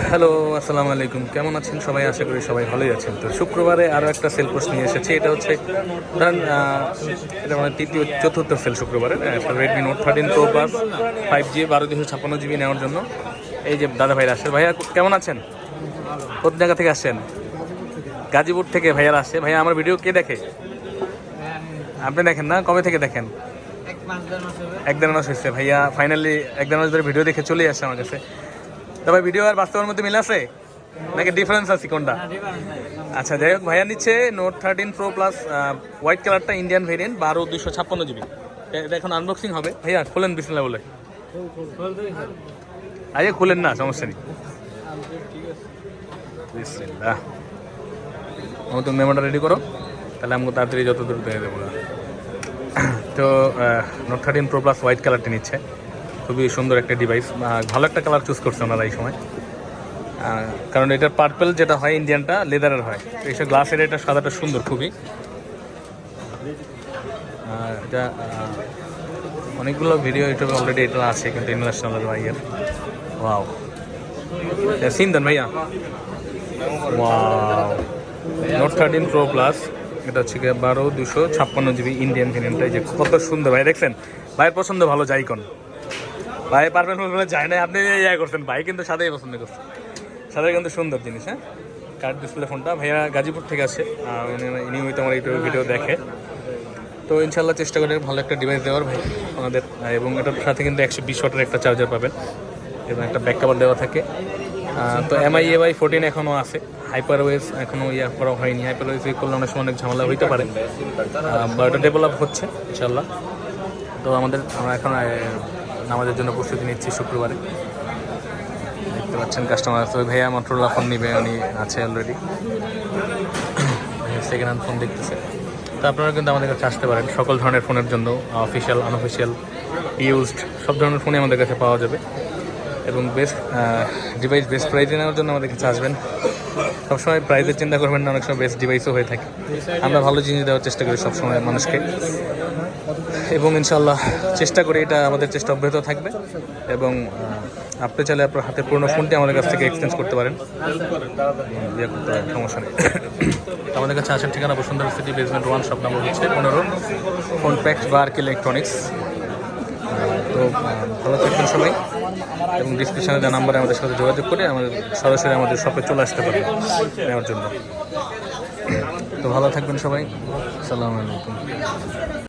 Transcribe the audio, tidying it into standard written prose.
Hello, আসসালামু আলাইকুম। কেমন আছেন সবাই? আশা করি সবাই ভালোই আছেন। তো শুক্রবারে আরও একটা সেল পোস্ট নিয়ে এসেছি। এটা হচ্ছে ধরেন এটা মানে চতুর্থ সেল শুক্রবারে। Redmi note 13 pro plus 5G 12/256 GB নেওয়ার জন্য এই যে দাদা ভাইরা আসে। ভাইয়া কেমন আছেন? কোন জায়গা থেকে আসছেন? গাজীপুর থেকে ভাইয়ারা আসে। ভাইয়া আমার ভিডিও কে দেখে? আপনি দেখেন না? কবে থেকে দেখেন? এক দেড় মাস হয়েছে ভাইয়া। ফাইনালি এক দেড় মাস ধরে ভিডিও দেখে চলে আসছে আমার কাছে। তবে ভিডিও আর বাস্তবের মধ্যে মিল আছে নাকি ডিফারেন্স আছে কোনটা? আচ্ছা, যাই হোক, ভাইয়া নিচ্ছে নোট 13 প্রো প্লাস হোয়াইট কালারটা, ইন্ডিয়ান ভেরিয়েন্ট, 12/256 GB। এটা এখন আনবক্সিং হবে। ভাইয়া খুলেন বিসমিল্লাহ বলে। আরে খুলেন না, সমস্যা নেই। বিসমিল্লাহ। তুমি মেমোটা রেডি করো, তাহলে আমাকে তাড়াতাড়ি যত দূর দিয়ে দেবো। তো নোট 13 প্রো প্লাস হোয়াইট কালারটি নিচ্ছে। খুবই সুন্দর একটা ডিভাইস, ভালো একটা কালার চুজ করছে ওনারা এই সময়। কারণ এটার পার্পল যেটা হয় ইন্ডিয়ানটা লেদারের হয়, তো এইসব গ্লাসের এটা সাদাটা সুন্দর খুবই। এটা অনেকগুলো ভিডিও ইউটিউবে অলরেডি এটা আছে, কিন্তু ইন্টারন্যাশনাল ভাইয়ের। ওয়াও, সিন দেন ভাইয়া। ওয়াও, নোট 13 প্রো প্লাস, এটা হচ্ছে গিয়ে 12/256 GB ইন্ডিয়ান ভেরিয়েন্টটা। যে কত সুন্দর ভাই, দেখছেন? ভাইয়ের পছন্দ ভালো, যাই কোন ভাই পারবেন বলে যায় না। আপনি ইয়ে করছেন, ভাই কিন্তু সাদাই পছন্দ করছেন। সাদা কিন্তু সুন্দর জিনিস। হ্যাঁ, কার্ড ডিসপ্লে ফোনটা। ভাইয়া গাজীপুর থেকে আসে, ইনি হয়তো আমার ইউটিউব ভিডিও দেখে। তো ইনশাল্লাহ চেষ্টা করে ভালো একটা ডিভাইস দেওয়ার ভাই আমাদের। এবং এটার সাথে কিন্তু 120 ওয়াটের একটা চার্জার পাবেন এবং একটা ব্যাক কভার দেওয়া থাকে। তো MI UI 14 এখনও আছে। হাইপারওয়েজ এখনও ইয়ে করা হয়নি। হাইপারওয়েজ করলে অনেক সময় অনেক ঝামেলা হইতে পারে, বা ওটা ডেভেলপ হচ্ছে ইনশাল্লাহ। তো আমরা এখন নামাজের জন্য প্রস্তুতি নিচ্ছি শুক্রবারে। দেখতে পাচ্ছেন কাস্টমার আছে। ওই ভাইয়া মোটরোলা ফোন নিবে, উনি আছে অলরেডি। সেকেন্ড হ্যান্ড ফোন দেখতেছে। তো আপনারা কিন্তু আমাদের কাছে আসতে পারেন সকল ধরনের ফোনের জন্য। অফিসিয়াল, আনঅফিসিয়াল, ইউজড সব ধরনের ফোনই আমাদের কাছে পাওয়া যাবে। এবং বেস্ট ডিভাইস বেস্ট প্রাইজে নেওয়ার জন্য আমাদের কাছে আসবেন। সবসময় প্রাইজের চিন্তা করবেন না, অনেক সময় বেস্ট ডিভাইসও হয়ে থাকে। আমরা ভালো জিনিস দেওয়ার চেষ্টা করি সবসময় মানুষকে, এবং ইনশাল্লাহ চেষ্টা করি, এটা আমাদের চেষ্টা অব্যাহত থাকবে। এবং আপনি চাইলে আপনার হাতে পুরোনো ফোনটি আমাদের কাছ থেকে এক্সচেঞ্জ করতে পারেন, ইয়ে করতে পারেন, সমস্যা নেই। আমাদের কাছে আসার ঠিকানা Bashundhara city, basement 1, shop number হচ্ছে 15, ফোন প্যাক্স বা আর্কেল ইলেকট্রনিক্স। তো ভালো থাকবেন সবাই, এবং ডিসক্রিপশনে দেওয়া নাম্বারে আমাদের সাথে যোগাযোগ করে সরাসরি আমাদের শপে চলে আসতে পারবেন নেওয়ার জন্য। তো ভালো থাকবেন সবাই, আসসালামু আলাইকুম।